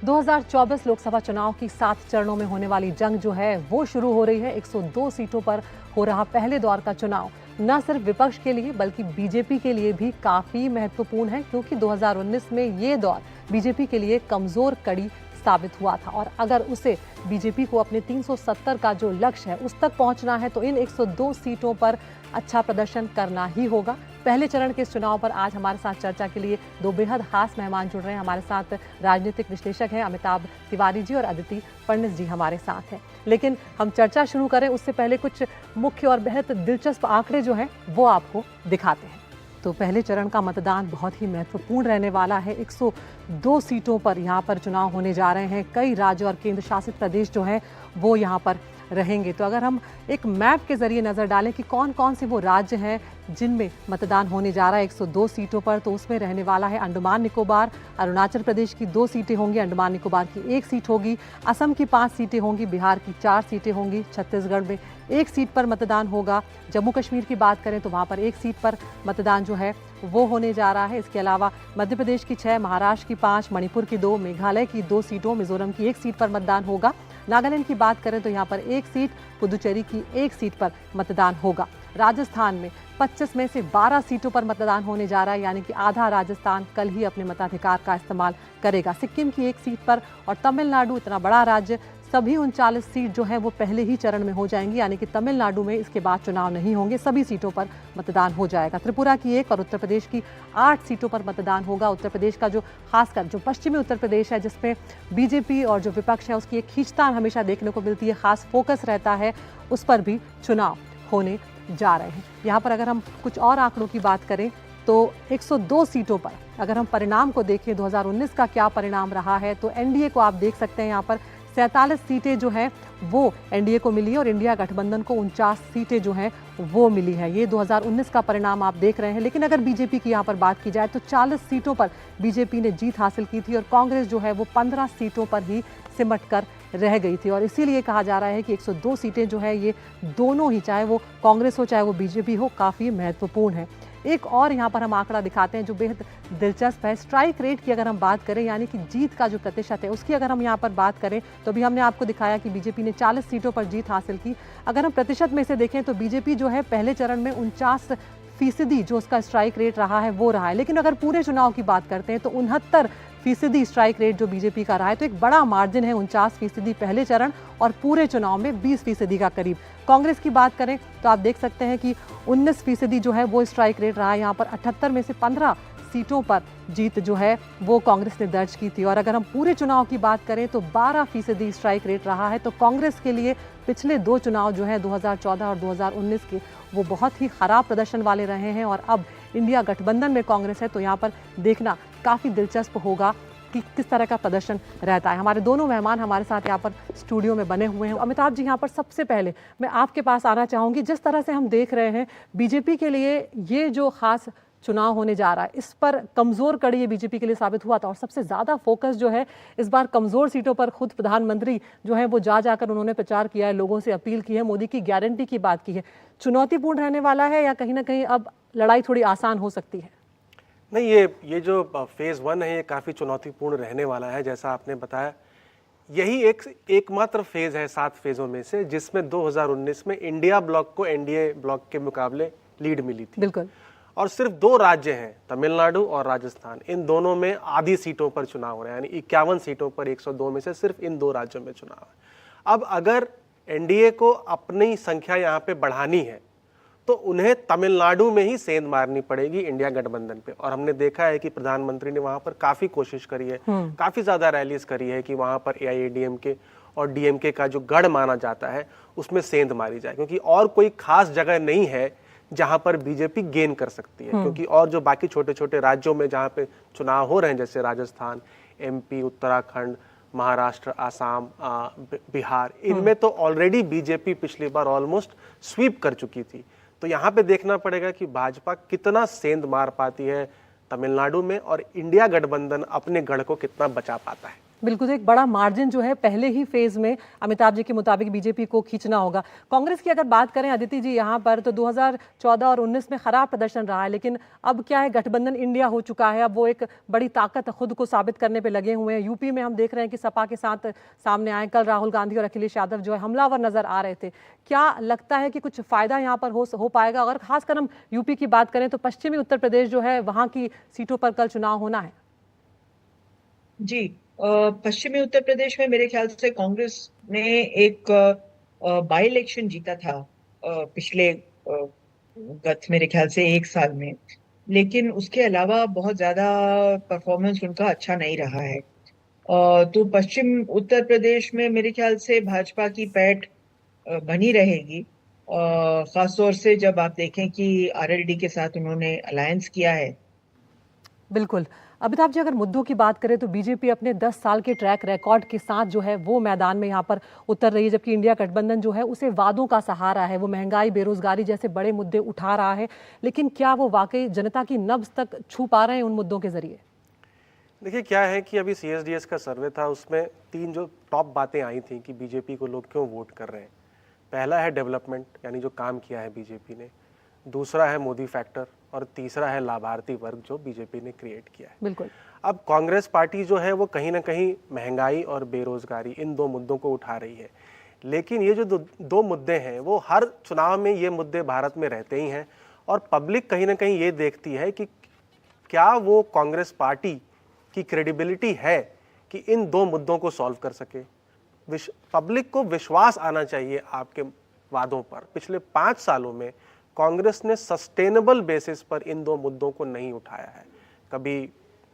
2024 लोकसभा चुनाव की 7 चरणों में होने वाली जंग जो है वो शुरू हो रही है। 102 सीटों पर हो रहा पहले दौर का चुनाव न सिर्फ विपक्ष के लिए बल्कि बीजेपी के लिए भी काफी महत्वपूर्ण है, क्योंकि 2019 में ये दौर बीजेपी के लिए कमजोर कड़ी साबित हुआ था और अगर उसे बीजेपी को अपने 370 का जो लक्ष्य है उस तक पहुंचना है तो इन 102 सीटों पर अच्छा प्रदर्शन करना ही होगा। पहले चरण के इस चुनाव पर आज हमारे साथ चर्चा के लिए दो बेहद खास मेहमान जुड़ रहे हैं। हमारे साथ राजनीतिक विश्लेषक हैं अमिताभ तिवारी जी और अदिति फडणवीस जी हमारे साथ हैं। लेकिन हम चर्चा शुरू करें उससे पहले कुछ मुख्य और बेहद दिलचस्प आंकड़े जो हैं वो आपको दिखाते हैं। तो पहले चरण का मतदान बहुत ही महत्वपूर्ण रहने वाला है। 102 सीटों पर यहाँ पर चुनाव होने जा रहे हैं। कई राज्य और केंद्र शासित प्रदेश जो हैं वो यहाँ पर रहेंगे। तो अगर हम एक मैप के जरिए नजर डालें कि कौन कौन से वो राज्य हैं जिनमें मतदान होने जा रहा है 102 सीटों पर, तो उसमें रहने वाला है अंडमान निकोबार। अरुणाचल प्रदेश की 2 सीटें होंगी, अंडमान निकोबार की 1 सीट होगी, असम की 5 सीटें होंगी, बिहार की 4 सीटें होंगी, छत्तीसगढ़ में 1 सीट पर मतदान होगा। जम्मू कश्मीर की बात करें तो वहाँ पर 1 सीट पर मतदान जो है वो होने जा रहा है। इसके अलावा मध्य प्रदेश की 6, महाराष्ट्र की 5, मणिपुर की 2, मेघालय की 2 सीटों, मिजोरम की 1 सीट पर मतदान होगा। नागालैंड की बात करें तो यहाँ पर 1 सीट, पुदुचेरी की 1 सीट पर मतदान होगा। राजस्थान में 25 में से 12 सीटों पर मतदान होने जा रहा है, यानी कि आधा राजस्थान कल ही अपने मताधिकार का इस्तेमाल करेगा। सिक्किम की 1 सीट पर और तमिलनाडु, इतना बड़ा राज्य, सभी 39 सीट जो है वो पहले ही चरण में हो जाएंगी, यानी कि तमिलनाडु में इसके बाद चुनाव नहीं होंगे, सभी सीटों पर मतदान हो जाएगा। त्रिपुरा की 1 और उत्तर प्रदेश की 8 सीटों पर मतदान होगा। उत्तर प्रदेश का जो खासकर जो पश्चिमी उत्तर प्रदेश है जिसमें बीजेपी और जो विपक्ष है उसकी एक खींचतान हमेशा देखने को मिलती है, खास फोकस रहता है, उस पर भी चुनाव होने जा रहे हैं। यहाँ पर अगर हम कुछ और आंकड़ों की बात करें तो 102 सीटों पर अगर हम परिणाम को देखें 2019 का क्या परिणाम रहा है, तो एनडीए को आप देख सकते हैं यहाँ पर 47 सीटें जो हैं वो एनडीए को मिली और इंडिया गठबंधन को 49 सीटें जो हैं वो मिली है। ये 2019 का परिणाम आप देख रहे हैं। लेकिन अगर बीजेपी की यहाँ पर बात की जाए तो 40 सीटों पर बीजेपी ने जीत हासिल की थी और कांग्रेस जो है वो 15 सीटों पर ही सिमट कर रह गई थी और इसीलिए कहा जा रहा है कि 102 सीटें जो है ये दोनों ही, चाहे वो कांग्रेस हो चाहे वो बीजेपी हो, काफ़ी महत्वपूर्ण है। एक और यहाँ पर हम आंकड़ा दिखाते हैं जो बेहद दिलचस्प है। स्ट्राइक रेट की अगर हम बात करें, यानी कि जीत का जो प्रतिशत है उसकी अगर हम यहाँ पर बात करें तो अभी हमने आपको दिखाया कि बीजेपी ने 40 सीटों पर जीत हासिल की। अगर हम प्रतिशत में से देखें तो बीजेपी जो है पहले चरण में 49% जो उसका स्ट्राइक रेट रहा है वो रहा है। लेकिन अगर पूरे चुनाव की बात करते हैं तो 69% स्ट्राइक रेट जो बीजेपी का रहा है, तो एक बड़ा मार्जिन है 49% पहले चरण और पूरे चुनाव में 20% का करीब। कांग्रेस की बात करें तो आप देख सकते हैं कि 19% जो है वो स्ट्राइक रेट रहा है। यहाँ पर 78 में से 15 सीटों पर जीत जो है वो कांग्रेस ने दर्ज की थी और अगर हम पूरे चुनाव की बात करें तो 12% स्ट्राइक रेट रहा है। तो कांग्रेस के लिए पिछले 2 चुनाव जो है 2014 और 2019 के वो बहुत ही खराब प्रदर्शन वाले रहे हैं और अब इंडिया गठबंधन में कांग्रेस है, तो यहाँ पर देखना काफ़ी दिलचस्प होगा कि किस तरह का प्रदर्शन रहता है। हमारे दोनों मेहमान हमारे साथ यहाँ पर स्टूडियो में बने हुए हैं। अमिताभ जी, यहाँ पर सबसे पहले मैं आपके पास आना चाहूँगी। जिस तरह से हम देख रहे हैं बीजेपी के लिए ये जो खास चुनाव होने जा रहा है, इस पर कमज़ोर कड़ी ये बीजेपी के लिए साबित हुआ था और सबसे ज़्यादा फोकस जो है इस बार कमज़ोर सीटों पर खुद प्रधानमंत्री जो है वो जाकर उन्होंने प्रचार किया है, लोगों से अपील की है, मोदी की गारंटी की बात की है। चुनौतीपूर्ण रहने वाला है या कहीं ना कहीं अब लड़ाई थोड़ी आसान हो सकती है? नहीं, ये जो फेज़ 1 है ये काफ़ी चुनौतीपूर्ण रहने वाला है। जैसा आपने बताया, यही एकमात्र फेज़ है 7 फेज़ों में से जिसमें 2019 में इंडिया ब्लॉक को एनडीए ब्लॉक के मुकाबले लीड मिली थी। बिल्कुल। और सिर्फ 2 राज्य हैं, तमिलनाडु और राजस्थान, इन दोनों में आधी सीटों पर चुनाव हो रहे हैं, यानी 51 सीटों पर 102 में से सिर्फ इन 2 राज्यों में चुनाव है। अब अगर एनडीए को अपनी संख्या यहाँ पे बढ़ानी है तो उन्हें तमिलनाडु में ही सेंध मारनी पड़ेगी इंडिया गठबंधन पे और हमने देखा है कि प्रधानमंत्री ने वहां पर काफी कोशिश करी है, काफी ज्यादा रैलीज करी है कि वहां पर एआईएडीएमके और डीएमके का जो गढ़ माना जाता है उसमें सेंध मारी जाए, क्योंकि और कोई खास जगह नहीं है जहां पर बीजेपी गेन कर सकती है। क्योंकि और जो बाकी छोटे छोटे राज्यों में जहां पे चुनाव हो रहे हैं, जैसे राजस्थान, एमपी, उत्तराखंड, महाराष्ट्र, आसाम, बिहार, इनमें तो ऑलरेडी बीजेपी पिछली बार ऑलमोस्ट स्वीप कर चुकी थी। तो यहाँ पे देखना पड़ेगा कि भाजपा कितना सेंध मार पाती है तमिलनाडु में और इंडिया गठबंधन अपने गढ़ को कितना बचा पाता है। बिल्कुल, तो एक बड़ा मार्जिन जो है पहले ही फेज में अमिताभ जी के मुताबिक बीजेपी को खींचना होगा। कांग्रेस की अगर बात करें अदिति जी यहाँ पर, तो 2014 और 19 में खराब प्रदर्शन रहा है, लेकिन अब क्या है, गठबंधन इंडिया हो चुका है। अब वो एक बड़ी ताकत खुद को साबित करने पे लगे हुए हैं। यूपी में हम देख रहे हैं कि सपा के साथ सामने आए। कल राहुल गांधी और अखिलेश यादव जो है हमलावर नजर आ रहे थे। क्या लगता है कि कुछ फायदा यहाँ पर हो पाएगा? अगर खासकर हम यूपी की बात करें तो पश्चिमी उत्तर प्रदेश जो है वहाँ की सीटों पर कल चुनाव होना है। जी, पश्चिमी उत्तर प्रदेश में मेरे ख्याल से कांग्रेस ने एक बाई इलेक्शन जीता था पिछले गत मेरे ख्याल से एक साल में, लेकिन उसके अलावा बहुत ज्यादा परफॉर्मेंस उनका अच्छा नहीं रहा है। तो पश्चिम उत्तर प्रदेश में मेरे ख्याल से भाजपा की पैठ बनी रहेगी, खास तौर से जब आप देखें कि आरएलडी के साथ उन्होंने अलायंस किया है। बिल्कुल। अमिताभ जी, अगर मुद्दों की बात करें तो बीजेपी अपने 10 साल के ट्रैक रिकॉर्ड के साथ जो है वो मैदान में यहाँ पर उतर रही है, जबकि इंडिया गठबंधन जो है उसे वादों का सहारा है। वो महंगाई, बेरोजगारी जैसे बड़े मुद्दे उठा रहा है, लेकिन क्या वो वाकई जनता की नब्ज तक छू पा रहे हैं उन मुद्दों के जरिए? देखिए क्या है कि अभी CSDS का सर्वे था, उसमें 3 जो टॉप बातें आई थी कि बीजेपी को लोग क्यों वोट कर रहे हैं। पहला है डेवलपमेंट, यानी जो काम किया है बीजेपी ने। दूसरा है मोदी फैक्टर, और तीसरा है लाभार्थी वर्ग जो बीजेपी ने क्रिएट किया है। बिल्कुल। अब कांग्रेस पार्टी जो है वो कहीं ना कहीं महंगाई और बेरोजगारी, इन 2 मुद्दों को उठा रही है। लेकिन ये जो दो मुद्दे हैं वो हर चुनाव में ये मुद्दे भारत में रहते ही हैं, और पब्लिक कहीं ना कहीं ये देखती है कि क्या वो कांग्रेस पार्टी की क्रेडिबिलिटी है कि इन 2 मुद्दों को सॉल्व कर सके। पब्लिक को विश्वास आना चाहिए आपके वादों पर। पिछले 5 सालों में कांग्रेस ने सस्टेनेबल बेसिस पर इन 2 मुद्दों को नहीं उठाया है, कभी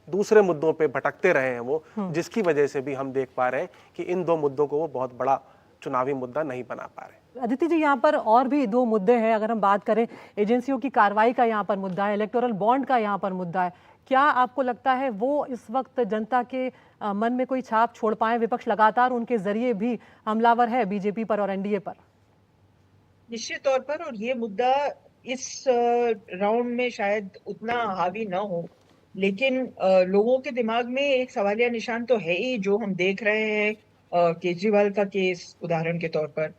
दूसरे मुद्दों पे भटकते रहे हैं वो, जिसकी वजह से भी हम देख पा रहे हैं कि इन 2 मुद्दों को वो बहुत बड़ा चुनावी मुद्दा नहीं बना पा रहे। अदिति जी, यहाँ पर और भी 2 मुद्दे हैं। अगर हम बात करें, एजेंसियों की कार्रवाई का यहाँ पर मुद्दा है, इलेक्टोरल बॉन्ड का यहाँ पर मुद्दा है। क्या आपको लगता है वो इस वक्त जनता के मन में कोई छाप छोड़ पाए? विपक्ष लगातार उनके जरिए भी हमलावर है बीजेपी पर और एनडीए पर। निश्चित तौर पर, और ये मुद्दा इस राउंड में शायद उतना हावी ना हो, लेकिन लोगों के दिमाग में एक सवालिया निशान तो है ही, जो हम देख रहे हैं केजरीवाल का केस उदाहरण के तौर पर।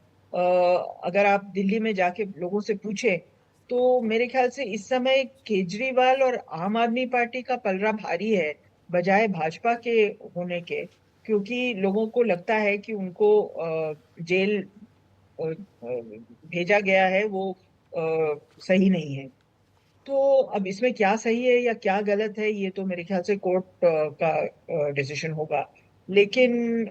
अगर आप दिल्ली में जाके लोगों से पूछे तो मेरे ख्याल से इस समय केजरीवाल और आम आदमी पार्टी का पलड़ा भारी है बजाय भाजपा के होने के, क्योंकि लोगों को लगता है कि उनको जेल भेजा गया है वो सही नहीं है। तो अब इसमें क्या सही है या क्या गलत है, ये तो मेरे ख्याल से कोर्ट का डिसीजन होगा। लेकिन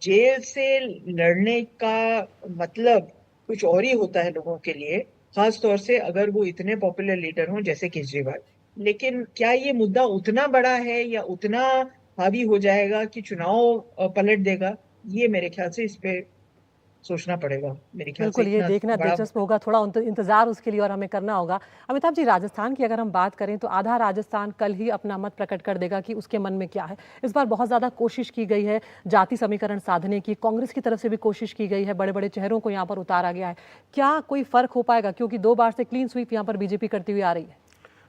जेल से लड़ने का मतलब कुछ और ही होता है लोगों के लिए, खास तौर से अगर वो इतने पॉपुलर लीडर हों जैसे केजरीवाल। लेकिन क्या ये मुद्दा उतना बड़ा है या उतना हावी हो जाएगा कि चुनाव पलट देगा, ये मेरे ख्याल से इस पे सोचना पड़ेगा। मेरे ख्याल से बिल्कुल, ये इतना देखना बड़ा दिलचस्प होगा, थोड़ा इंतजार उसके लिए और हमें करना होगा। अमिताभ जी, राजस्थान की अगर हम बात करें तो आधा राजस्थान कल ही अपना मत प्रकट कर देगा कि उसके मन में क्या है। इस बार बहुत ज़्यादा कोशिश की गई है जाति समीकरण साधने की, कांग्रेस की तरफ से भी कोशिश की गई है, बड़े बड़े चेहरों को यहाँ पर उतारा गया है। क्या कोई फर्क हो पाएगा, क्योंकि 2 बार से क्लीन स्वीप यहाँ पर बीजेपी करती हुई आ रही है?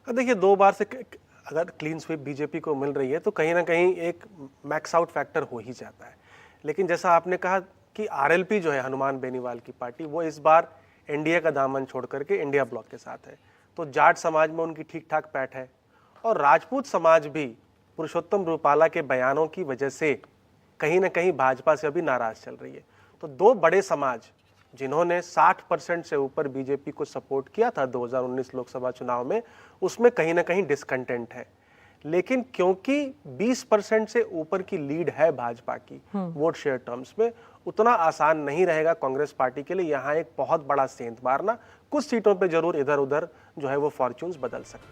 देखिए 2 बार से अगर क्लीन स्वीप बीजेपी को मिल रही है तो कहीं ना कहीं एक मैक्स आउट फैक्टर हो ही जाता है। लेकिन जैसा आपने कहा कि आरएलपी जो है, हनुमान बेनीवाल की पार्टी, वो इस बार एनडीए का दामन छोड़ करके इंडिया ब्लॉक के साथ है। तो जाट समाज में उनकी ठीक ठाक पैठ है, और राजपूत समाज भी पुरुषोत्तम रूपाला के बयानों की वजह से कहीं ना कहीं भाजपा से अभी नाराज चल रही है। तो 2 बड़े समाज जिन्होंने 60% से ऊपर बीजेपी को सपोर्ट किया था 2019 लोकसभा चुनाव में, उसमें कहीं ना कहीं डिसकंटेंट है। लेकिन क्योंकि 20% से ऊपर की लीड है भाजपा की वोट शेयर टर्म्स में, उतना आसान नहीं रहेगा कांग्रेस पार्टी के लिए यहाँ एक बहुत बड़ा सेंध मारना। कुछ सीटों पे जरूर इधर उधर जो है वो फॉर्च्यून्स बदल सकते हैं।